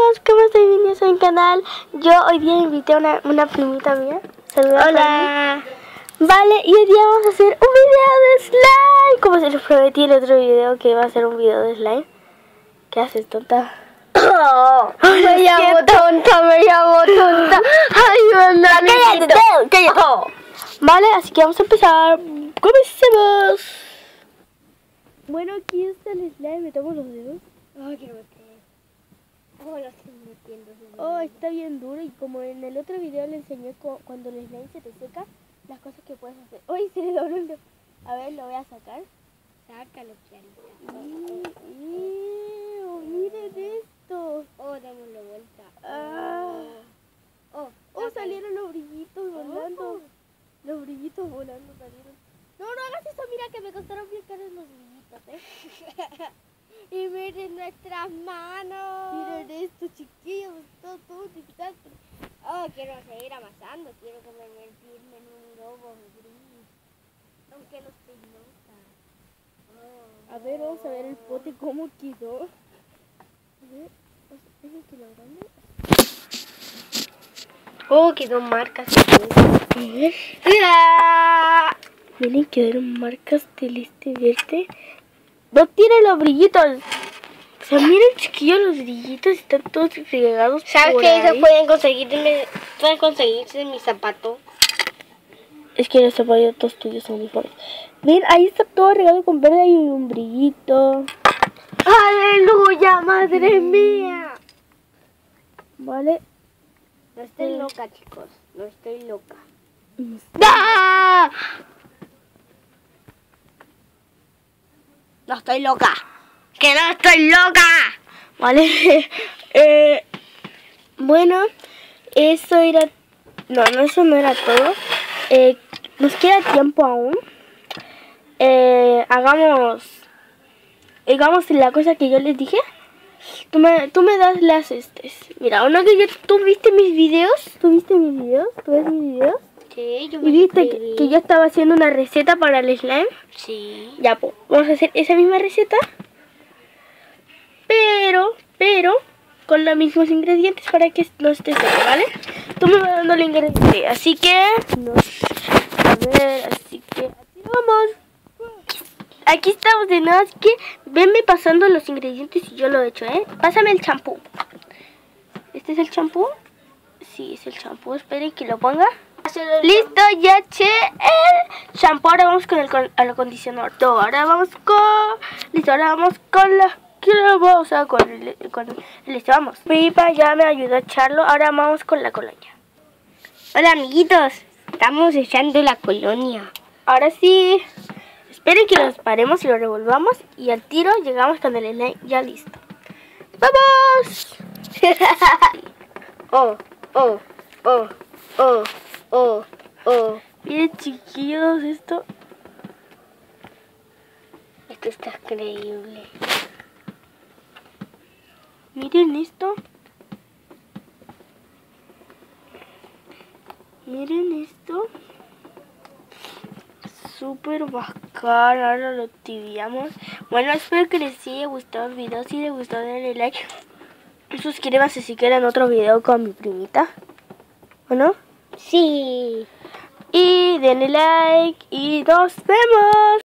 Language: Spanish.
amigos, ¿cómo están? Bienvenidos a mi canal. Yo hoy día invité a una primita mía. Saluda. Hola. Vale, y hoy día vamos a hacer un video de slime. Como se les prometí en el otro video que iba a hacer un video de slime. ¿Qué haces, tonta? Me llamo tonta. Ayúdame. Cállate. Vale, así que vamos a empezar. Comencemos. Bueno, aquí está el slime. Me tomo los dedos. Ay, quiero meter. Oh, lo estoy metiendo. Oh, está bien duro. Y como en el otro video le enseñé cuando el slime se te seca, las cosas que puedes hacer. ¡Uy, se le dobló el dedo! A ver, lo voy a sacar. Sácalo, Charita. Miren esto. Oh, démosle vuelta. Oh, salieron los brillitos volando. Los brillitos volando salieron. No hagas eso. Mira que me costaron bien caros los brillitos, Y miren nuestras manos. Miren esto, chiquillos. Todo desastre. Oh, quiero seguir amasando. Quiero convertirme en un globo gris. Aunque no estoy loca. A ver, vamos a ver el pote cómo quedó. A ver, ¿es que lo grande? Oh, quedó marcas. A ver. Miren, quedaron marcas del este verde. No tiene los brillitos. O sea, miren, chiquillos, los brillitos están todos regados. ¿Sabes qué? Eso pueden conseguirse en mi zapato. Es que los zapatos tuyos son mejores. Miren, ahí está todo regado con verde y un brillito. ¡Aleluya, madre mía! Vale. No estoy loca, chicos. No estoy loca. ¡Ah! No estoy loca. ¡Que no estoy loca! Vale. Bueno, eso era... No, eso no era todo. Nos queda tiempo aún. Hagamos la cosa que yo les dije. Tú me das las Mira, una que tú viste mis videos. ¿Tú viste mis videos? ¿Tú ves mis videos? Sí, yo ¿Y viste que yo estaba haciendo una receta para el slime? Sí. Ya, pues, vamos a hacer esa misma receta. Pero con los mismos ingredientes para que no esté seco, ¿vale? Tú me vas dando el ingrediente. Así que... así que... ¡Vamos! Aquí estamos de nuevo, así que venme pasando los ingredientes y yo lo he hecho, ¿eh? Pásame el champú. ¿Este es el champú? Sí, es el champú. Esperen que lo ponga. Listo, ya eché el champú. Ahora vamos con el acondicionador. Ahora vamos con... Listo, ahora vamos con la... O sea, con el vamos. Pipa ya me ayudó a echarlo. Ahora vamos con la colonia. Hola, amiguitos. Estamos echando la colonia. Ahora sí. Esperen que nos paremos y lo revolvamos. Y al tiro llegamos con el slime ya listo. ¡Vamos! Miren, chiquillos, esto está increíble. Miren esto. Miren esto. Súper bacán. Ahora lo tibiamos. Bueno, espero que les haya gustado el video. Si les gustó, denle like. Y suscríbanse si quieren otro video con mi primita. ¿O no? Sí. Y denle like. Y nos vemos.